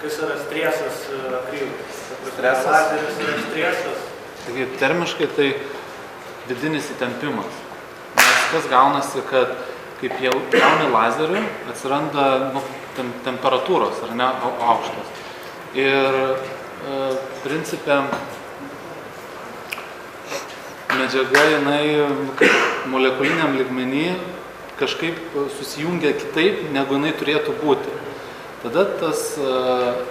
Kas yra stresas akrilui? Stresas? Lazeris yra stresas. Taigi, termiškai tai vidinis įtempimas. Nes kas gaunasi, kad kaip jau gauni lazerių, atsiranda temperatūros, ar ne, aukštos. Ir principe medžiaga, jinai molekuliniam lygmenį kažkaip susijungia kitaip, negu jinai turėtų būti. Tada tas,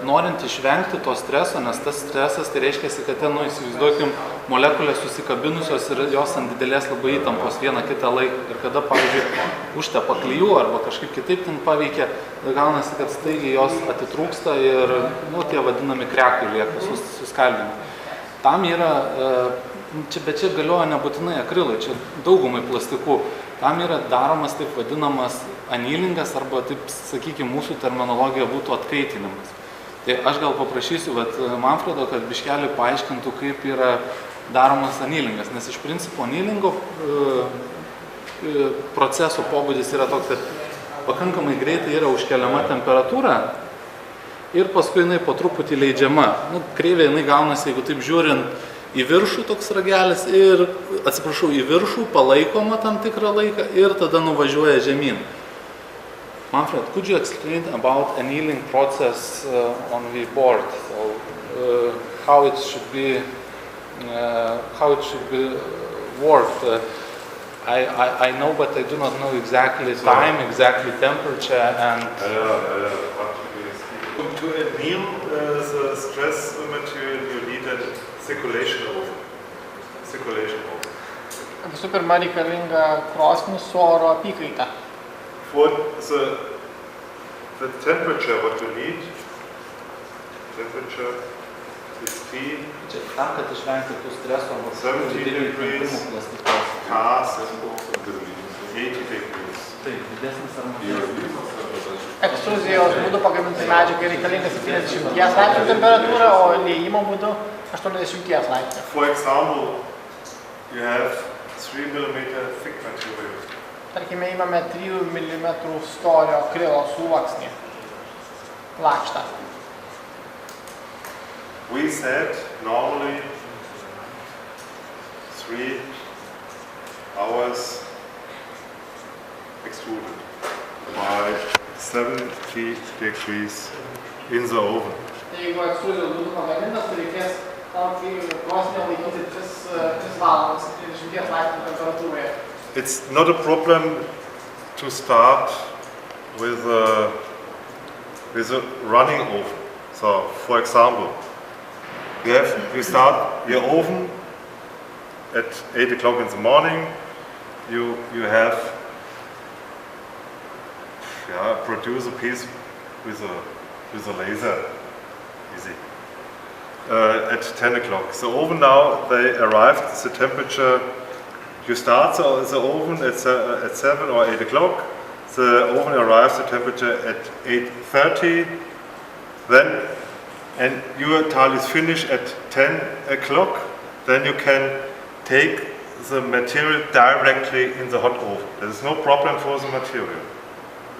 norint išvengti to streso, nes tas stresas, tai reiškia, kad ten, įsivaizduokim, molekulės susikabinusios ir jos ant didelės labai įtampos vieną kitą laiką. Ir kada, pavyzdžiui, užtepa klijų arba kažkaip kitaip ten paveikia, gaunasi, kad staigiai jos atitrūksta ir, tie vadinami krekai lieka suskaldinti. Tam yra, bet čia galioja nebūtinai akrilai, čia daugumai plastikų. Tam yra daromas taip vadinamas anilingas arba, taip sakykime, mūsų terminologija būtų atkaitinimas. Tai aš gal paprašysiu Manfredo, kad biškelį paaiškintų, kaip yra daromas anilingas, nes iš principo anilingo proceso pobūdis yra toks, kad pakankamai greitai yra užkeliama temperatūra ir paskui jinai po truputį leidžiama. Kreivė jinai gaunasi, jeigu taip žiūrint, į viršų toks ragelis ir, atsiprašau, į viršų palaikoma tam tikrą laiką ir tada nuvažiuoja žemyn. Manfred, could you explain about annealing process on the board? So, how it should be worked? I know, but I do not know exactly time, exactly temperature, and to anneal the stress material, you need a circulation oven. Visų pirma, reikalinga krosnis su oro apykaita. For the temperature, what you need, temperature is T, tam, kad išvengti tų streso, 70 degrees, cast, 80 degrees. Taip, didesnis ar mažesnis? Ekstruzijos būdu pagaminti medžiagai reikalinga 70 laipsnių temperatūra, o liejimo būdu 80 laipsnių. For example, you have 3 mm thick material. Tarkime, įmame 3 mm storio akrilo sluoksnį, lakštą. We said normally 3 hours extruded by 70 degrees in the oven. Jeigu ekstruzijos būtų pagamintas, tai reikės krosnį laikyti 3 valandas 30 laipsnių temperatūroje. It's not a problem to start with a running oven. So, for example, you start your oven at 8 o'clock in the morning. You have produce a piece with a laser, easy. At 10 o'clock. The oven now, they arrived, the temperature, you start the oven at 7 or 8 o'clock, the oven arrives the temperature at 8:30, then, and your tile is finished at 10 o'clock, then you can take the material directly in the hot oven. There is no problem for the material.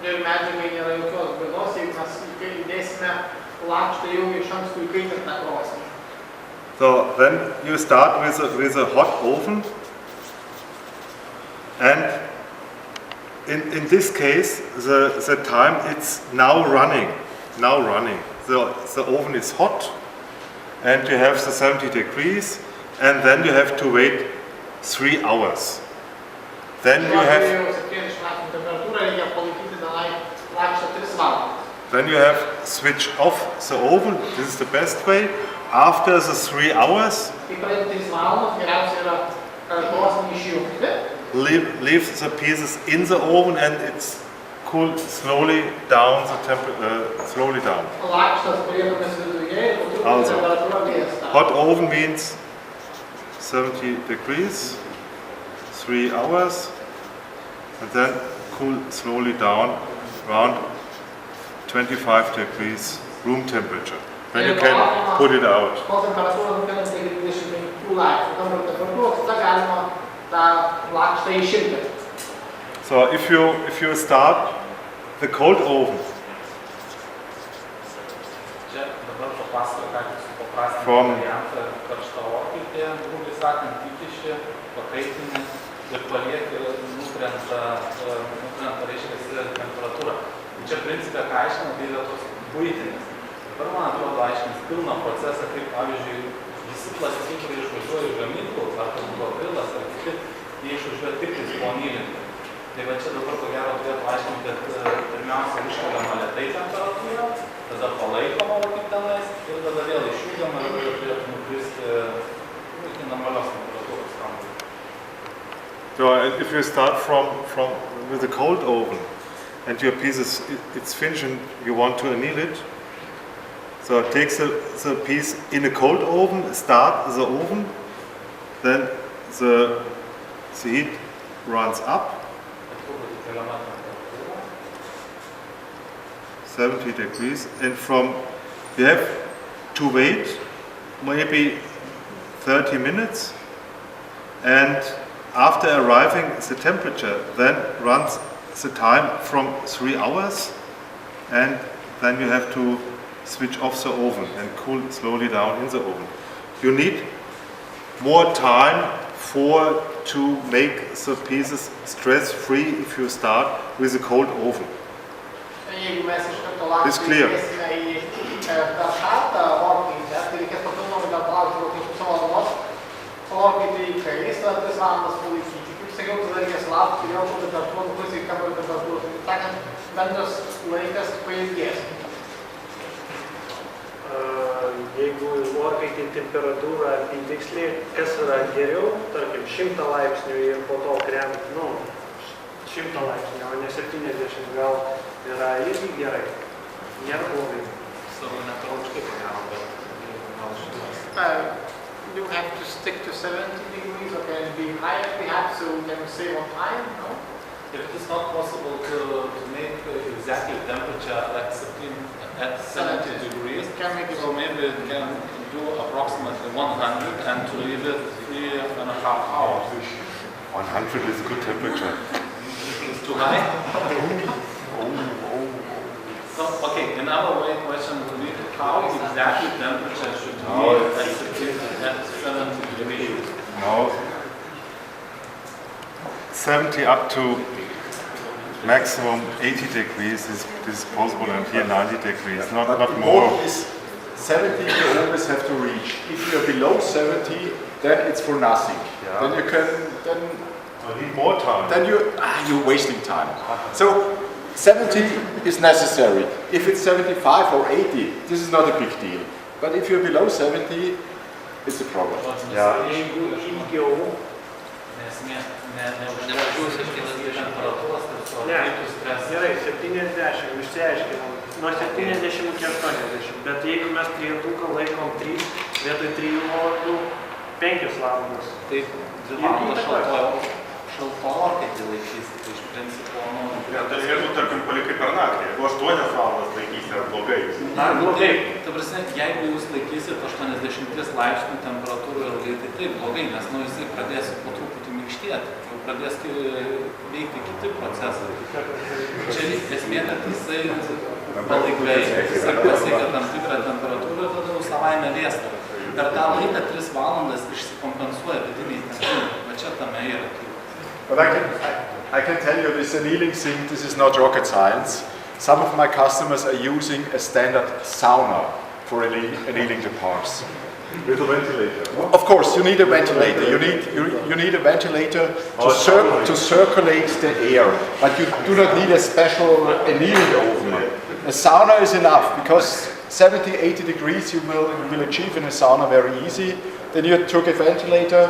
Ir medžiagai nėra jokios bėdos, jeigu mes įdėsime lakštą jau iš anksto įkaitintą krosnį. So then you start with a hot oven, and in this case the time it's now running. The oven is hot, and you have the 70 degrees, and then you have to wait 3 hours. Then you have switch off the oven. This is the best way. After the 3 hours, leave the pieces in the oven, and it's cool slowly down the temperature. Slowly down. Also, hot oven means 70 degrees, 3 hours, and then cool slowly down around 25 degrees room temperature. Then you can put it out. So if you start the cold oven, papasakoti, ką tik supaprastinti variantą, karštą orkaitę, grubiai sakant, įkiši, pakaitini ir palieki ir nukrenta, reiškia, temperatūra. Čia principė, ką aiškina, tai yra toks buitinis. Dabar, man atrodo, aiškins pilną procesą, kaip, pavyzdžiui, visi plastikai išvažiuoja iš gamyklų, ar tai buvo grilas, ar kiti, jie išvažiuoja tik tais po mylinti. Tai va čia dabar, ko gero, turėtų aiškinti, kad pirmiausia iškeliama lėtai temperatūra, tada palaikoma kaip tenais ir tada vėl išjudama ir turėtų nukristi iki normalios temperatūros kampai. So if you start with a cold oven and your piece is it's finished and you want to anneal it, so take the piece in a cold oven, start the oven, then the heat runs up 70 degrees, and you have to wait maybe 30 minutes, and after arriving the temperature then runs the time from 3 hours, and then you have to switch off the oven and cool slowly down in the oven. You need more time to make the pieces stress-free if you start with a cold oven. Jeigu mes iš karto laukime į per šaltą orkaitę, tai reikės papildomai gal palaukti kokius pusę valandos, kol orkaitė įkais, tada 3 valandas palaikyti. Kaip sakiau, tada reikės laukti ir jau temperatūrą nukris į kambario temperatūrą. Taip sakant, bendras laikas pailgės. Jeigu orkaitė temperatūra apytiksliai, kas yra geriau, tarkim 100 laipsnių ir po to kremti, 100 laipsnių, o ne 70 gal yra irgi gerai, nėra blogai. Savo netraučkai pagavo, bet gal šitas. You have to stick to 70 degrees, or can it be higher perhaps, so we can save on time, no? If it is not possible to make exactly temperature at 70 degrees, so maybe it can do approximately 100 and to leave it 3.5 hours. 100 is a good temperature. It's too high? So, okay, another way question would be how exactly temperature should be at 70 degrees? No. 70 up to maximum 80 degrees is possible, and here 90 degrees, not more. Is 70 you always have to reach. If you're below 70, then it's for nothing. Yeah. Then you can, I need more time. then you're wasting time. So 70 is necessary. If it's 75 or 80, this is not a big deal. But if you're below 70, it's a problem. Yeah. Jeigu ilgiau, gerai, 70, išsiaiškinam, nuo 70 iki 80, bet jeigu mes trieduką laikom 3, vietoj 3 valandų 5 valandas. Tai 2 valandas šalto orkaitė laikysi, tai iš principo, Tai jeigu, tarkim, palikai per naktį, jeigu 8 valandas laikysi, ar blogai? Ar blogai? Ta prasme, jeigu jūs laikysit 80 laipsnių temperatūrų ilgai, tai taip blogai, nes jisai pradės po truputį minkštėti, jau pradės veikti kiti procesai. Čia esmė, kad jisai palaikvai, jisai pasiekia tam tikrą temperatūrą ir tada jau savaime vėsta. Per tą laiką 3 valandas išsikompensuoja vidiniai temperamentui, va čia tame yra. But I can tell you this annealing thing, this is not rocket science. Some of my customers are using a standard sauna for annealing the parts. With a ventilator. Of course, you need a ventilator. You need a ventilator to circulate the air, but you do not need a special annealing oven. A sauna is enough because 70-80 degrees you will achieve in a sauna very easy. Then you took a ventilator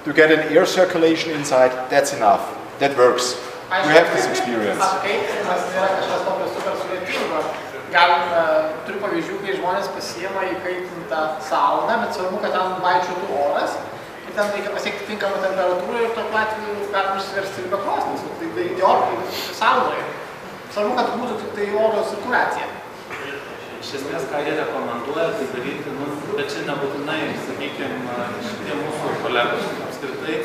to get an air circulation inside. That's enough. That works. We have this experience. Apkaitinimas nėra kažkas tokio super sudėtingo. Turiu pavyzdžių, kai žmonės pasiema įkaitintą sauną, bet svarbu, kad ten vaikščiotų oras. Ir ten reikia pasiekti tinkamą temperatūrą ir tokiu atveju galim išsiversti ir be krosnis. Tai daryti orkaitę saunoje. Svarbu, kad būtų tik tai oro cirkuliacija. Iš esmės, ką jie rekomenduoja, tai daryti, bet čia nebūtinai, sakykime, šitie mūsų kolegos apskritai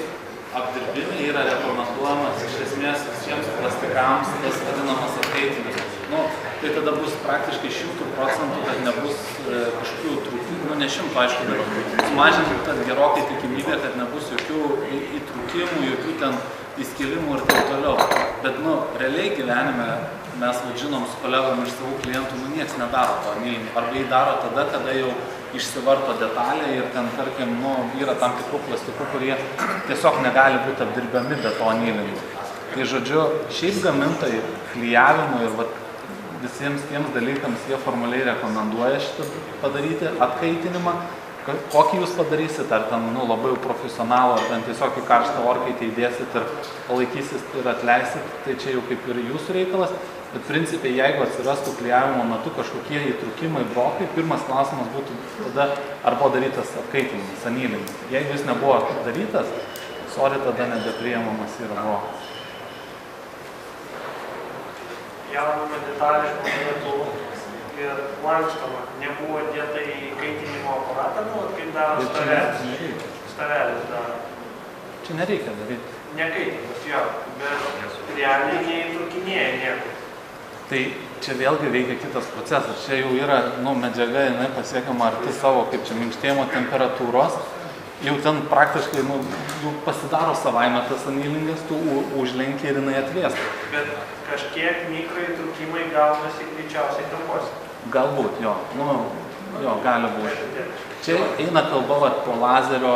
apdirbimai yra rekomenduojamas iš esmės visiems plastikams tas vadinamas apkaitinimas. tai tada bus praktiškai 100%, kad nebus kažkokių trūkumų, nu ne 100, aišku, bet sumažinti tad gerokai tikimybę, kad nebus jokių įtrūkimų, jokių ten įskilimų ir taip toliau. Bet, nu, realiai gyvenime mes žinom su kolegom iš savų klientų, nu, nieks nedaro to anylinimo. Arba jį daro tada, kada jau išsivarto detalė ir ten, tarkim, nu, yra tam tikrų plastikų, kurie tiesiog negali būti apdirbiami be to anylinimo. Tai, žodžiu, šiaip gamintojai klijavimui ir vat, visiems tiems dalykams jie formaliai rekomenduoja šitą padaryti, atkaitinimą. Kokį jūs padarysit, ar ten nu, labai profesionalų, ar ten tiesiog į karštą orkaitę įdėsit ir palaikysit ir atleisit, tai čia jau kaip ir jūsų reikalas. Bet principiai, jeigu atsirastų klijavimo metu kažkokie įtrūkimai, brokai, pirmas klausimas būtų tada, ar buvo darytas atkaitinimas, anylinis. Jeigu jis nebuvo darytas, sorry, tada nebepriimamas yra brokas. Jaunama detalė žmonių ir lankstoma, nebuvo dėta į kaitinimo aparatą, nu, kaip daro stavelis. Stavelis daro. Čia nereikia daryti. Nekaitinimas, jo, bet realiai neįtrūkinėja nieko. Tai čia vėlgi veikia kitas procesas. Čia jau yra nu, medžiaga, jinai pasiekiama arti savo, kaip čia minkštėjimo temperatūros. Jau ten praktiškai nu, pasidaro savaime tas anylingas, tu užlenki ir jinai atvėsta. Bet kažkiek mikroįtrūkimai gaunasi greičiausiai tampos. Galbūt, jo. Nu, jo, gali būti. Čia eina kalba po lazerio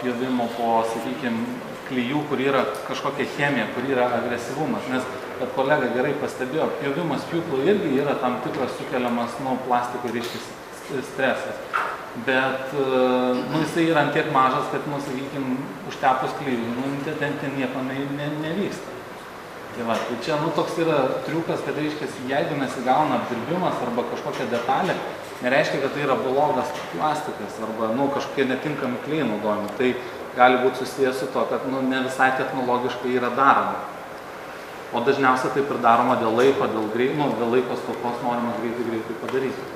pjovimo, po, sakykime, klijų, kur yra kažkokia chemija, kur yra agresyvumas. Nes, kad kolega gerai pastebėjo, pjovimas pjūklų irgi yra tam tikras sukeliamas nu, plastikui reiškia stresas. Bet nu, jisai yra ant tiek mažas, kad, nu, sakykime, užtepus klijų, nu, ten nieko nevyksta. Tai va, tai čia nu, toks yra triukas, kad reiškia, jeigu nesigauna apdirbimas arba kažkokia detalė, nereiškia, kad tai yra blogas plastikas arba nu, kažkokie netinkami klijai naudojami. Tai gali būti susijęs su to, kad nu, ne visai technologiškai yra daroma. O dažniausiai taip ir daroma dėl laiko, dėl laiko stokos norima greitai padaryti.